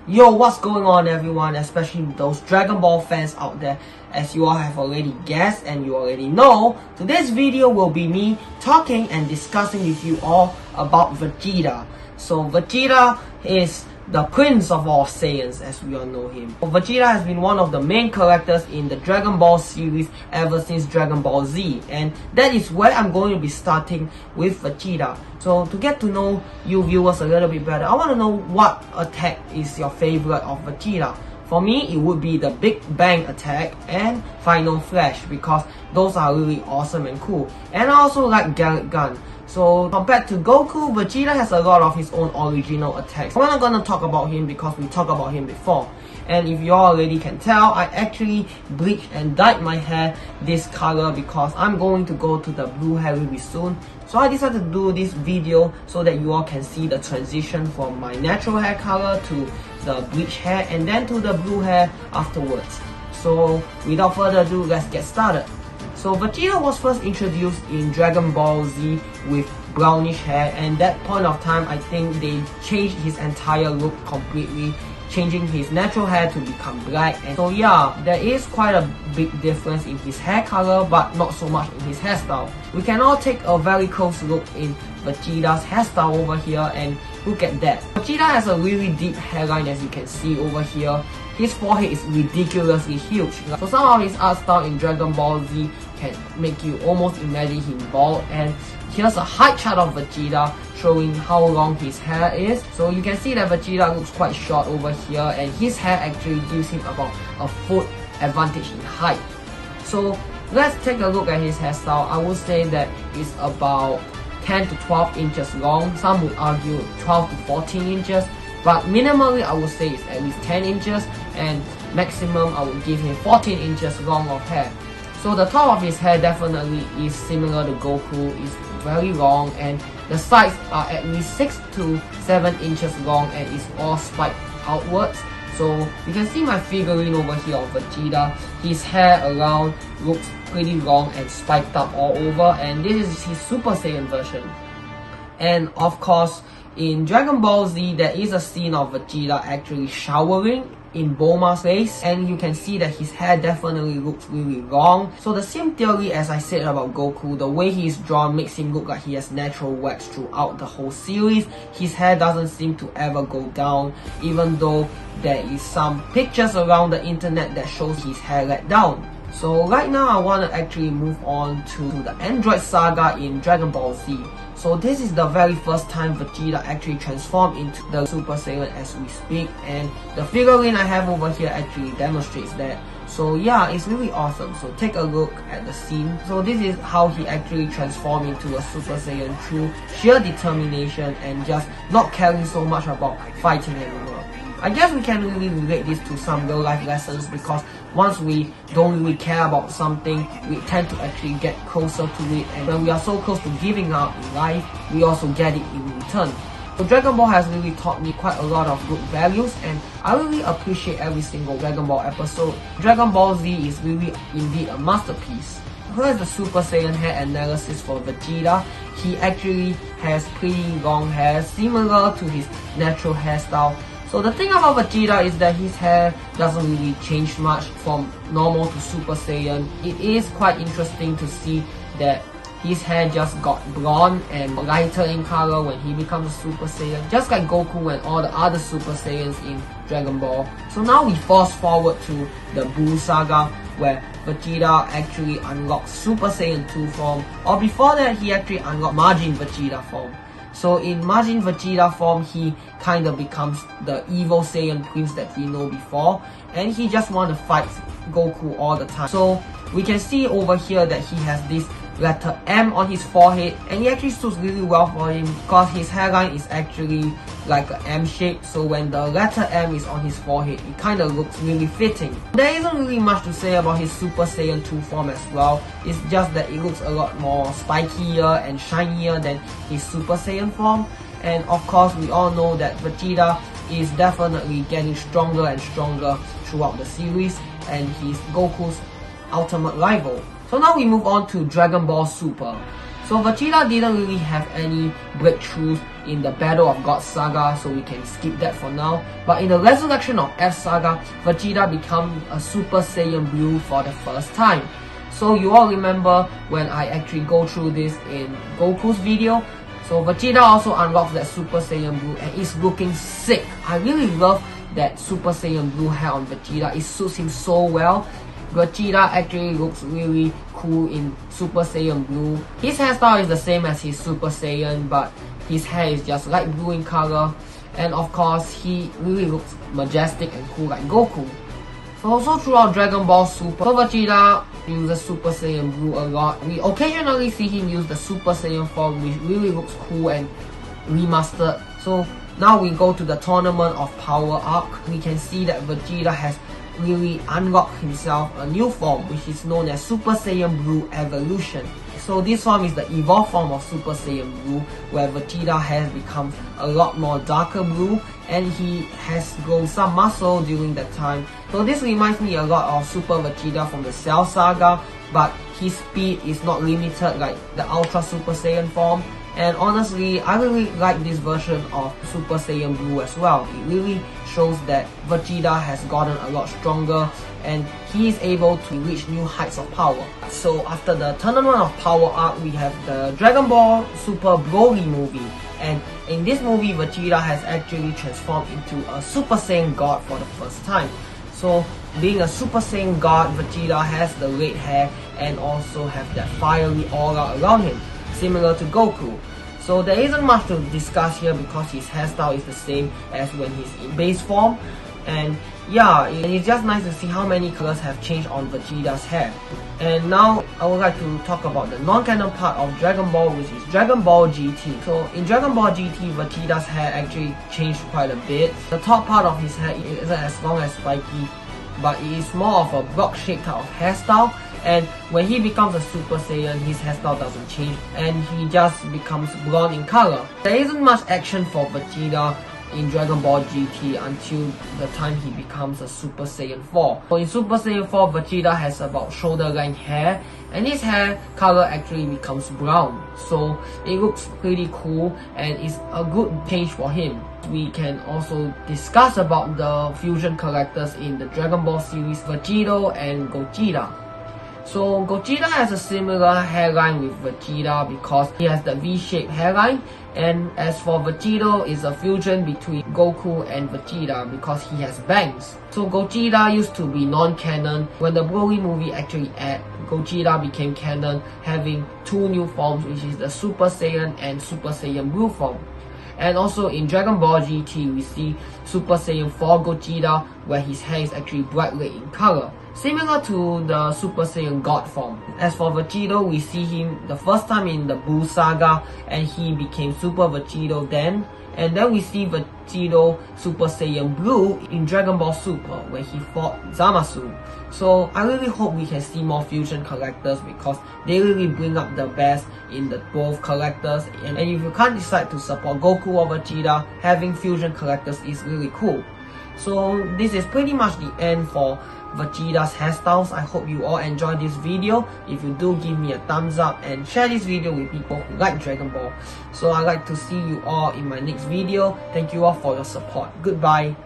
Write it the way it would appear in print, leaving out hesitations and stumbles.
Yo, what's going on everyone, especially those Dragon Ball fans out there. As you all have already guessed and you already know, today's video will be me talking and discussing with you all about Vegeta. So Vegeta is the prince of all Saiyans, as we all know him. Vegeta has been one of the main characters in the Dragon Ball series ever since Dragon Ball Z, and that is where I'm going to be starting with Vegeta. So to get to know you viewers a little bit better, I want to know what attack is your favorite of Vegeta. For me, it would be the Big Bang attack and Final Flash, because those are really awesome and cool. And I also like Garlic Gun. So compared to Goku, Vegeta has a lot of his own original attacks. I'm not gonna talk about him because we talked about him before. And if you all already can tell, I actually bleached and dyed my hair this color because I'm going to go to the blue hair really soon. So I decided to do this video so that you all can see the transition from my natural hair color to the bleach hair and then to the blue hair afterwards. So without further ado, let's get started. So Vegeta was first introduced in Dragon Ball Z with brownish hair, and that point of time I think they changed his entire look completely, changing his natural hair to become black. And so yeah, there is quite a big difference in his hair color, but not so much in his hairstyle. We can all take a very close look in Vegeta's hairstyle over here, and look at that. Vegeta has a really deep hairline, as you can see over here. His forehead is ridiculously huge. So some of his art style in Dragon Ball Z can make you almost imagine him bald. And here's a height chart of Vegeta showing how long his hair is. So you can see that Vegeta looks quite short over here, and his hair actually gives him about a foot advantage in height. So let's take a look at his hairstyle. I would say that it's about 10 to 12 inches long. Some would argue 12 to 14 inches. But minimally, I would say it's at least 10 inches, and maximum I would give him 14 inches long of hair. So the top of his hair definitely is similar to Goku. It's very long, and the sides are at least 6 to 7 inches long, and it's all spiked outwards. So you can see my figurine over here of Vegeta. His hair around looks pretty long and spiked up all over, and this is his Super Saiyan version. And of course, in Dragon Ball Z, there is a scene of Vegeta actually showering in Bulma's face, and you can see that his hair definitely looks really long. So the same theory as I said about Goku, the way he is drawn makes him look like he has natural wax throughout the whole series. His hair doesn't seem to ever go down, even though there is some pictures around the internet that shows his hair let down. So right now I want to actually move on to the Android Saga in Dragon Ball Z. So this is the very first time Vegeta actually transformed into the Super Saiyan as we speak, and the figurine I have over here actually demonstrates that. So yeah, it's really awesome. So take a look at the scene. So this is how he actually transformed into a Super Saiyan through sheer determination and just not caring so much about fighting anymore. I guess we can really relate this to some real life lessons, because once we don't really care about something, we tend to actually get closer to it, and when we are so close to giving up in life, we also get it in return. So Dragon Ball has really taught me quite a lot of good values, and I really appreciate every single Dragon Ball episode. Dragon Ball Z is really indeed a masterpiece. Here's the Super Saiyan hair analysis for Vegeta. He actually has pretty long hair, similar to his natural hairstyle. So the thing about Vegeta is that his hair doesn't really change much from normal to Super Saiyan. It is quite interesting to see that his hair just got blonde and lighter in color when he becomes a Super Saiyan, just like Goku and all the other Super Saiyans in Dragon Ball. So now we fast forward to the Buu Saga, where Vegeta actually unlocks Super Saiyan 2 form, or before that he actually unlocked Majin Vegeta form. So in Majin Vegeta form, he kind of becomes the evil Saiyan prince that we know before, and he just wants to fight Goku all the time. So we can see over here that he has this letter M on his forehead, and it actually suits really well for him because his hairline is actually like an M shape. So when the letter M is on his forehead, it kind of looks really fitting. There isn't really much to say about his Super Saiyan 2 form as well. It's just that it looks a lot more spikier and shinier than his Super Saiyan form. And of course, we all know that Vegeta is definitely getting stronger and stronger throughout the series, and he's Goku's ultimate rival. So now we move on to Dragon Ball Super. So Vegeta didn't really have any breakthroughs in the Battle of God Saga, so we can skip that for now. But in the Resurrection of F Saga, Vegeta became a Super Saiyan Blue for the first time. So you all remember when I actually go through this in Goku's video. So Vegeta also unlocks that Super Saiyan Blue and is looking sick. I really love that Super Saiyan Blue hair on Vegeta. It suits him so well. Vegeta actually looks really cool in Super Saiyan Blue. His hairstyle is the same as his Super Saiyan, but his hair is just light blue in color. And of course, he really looks majestic and cool like Goku. So also throughout Dragon Ball Super, Vegeta uses Super Saiyan Blue a lot. We occasionally see him use the Super Saiyan form, which really looks cool and remastered. So now we go to the Tournament of Power arc. We can see that Vegeta has really unlocked himself a new form, which is known as Super Saiyan Blue Evolution. So this form is the evolved form of Super Saiyan Blue, where Vegeta has become a lot more darker blue and he has grown some muscle during that time. So this reminds me a lot of Super Vegeta from the Cell Saga, but his speed is not limited like the Ultra Super Saiyan form. And honestly, I really like this version of Super Saiyan Blue as well. It really shows that Vegeta has gotten a lot stronger and he is able to reach new heights of power. So after the Tournament of Power arc, we have the Dragon Ball Super Broly movie. And in this movie, Vegeta has actually transformed into a Super Saiyan God for the first time. So being a Super Saiyan God, Vegeta has the red hair and also have that fiery aura around him, similar to Goku. So there isn't much to discuss here because his hairstyle is the same as when he's in base form. And yeah, it's just nice to see how many colors have changed on Vegeta's hair. And now I would like to talk about the non-canon part of Dragon Ball, which is Dragon Ball GT. So in Dragon Ball GT, Vegeta's hair actually changed quite a bit. The top part of his hair isn't as long as spiky, but it is more of a block-shaped type of hairstyle. And when he becomes a Super Saiyan, his hairstyle doesn't change and he just becomes blonde in color. There isn't much action for Vegeta in Dragon Ball GT until the time he becomes a Super Saiyan 4. So in Super Saiyan 4, Vegeta has about shoulder length hair and his hair color actually becomes brown. So it looks pretty cool and it's a good change for him. We can also discuss about the fusion characters in the Dragon Ball series, Vegito and Gogeta. So Gogeta has a similar hairline with Vegeta because he has the V-shaped hairline, and as for Vegito, is a fusion between Goku and Vegeta because he has bangs. So Gogeta used to be non-canon. When the Broly movie actually aired, Gogeta became canon, having two new forms, which is the Super Saiyan and Super Saiyan Blue form. And also in Dragon Ball GT, we see Super Saiyan 4 Gogeta, where his hair is actually bright red in color, similar to the Super Saiyan God form. As for Vegito, we see him the first time in the Buu Saga, and he became Super Vegito then. And then we see Vegito Super Saiyan Blue in Dragon Ball Super, where he fought Zamasu. So I really hope we can see more fusion characters because they really bring up the best in the both characters. And if you can't decide to support Goku or Vegeta, having fusion characters is really cool. So this is pretty much the end for Vegeta's hairstyles. I hope you all enjoyed this video. If you do, give me a thumbs up and share this video with people who like Dragon Ball. So I'd like to see you all in my next video. Thank you all for your support. Goodbye.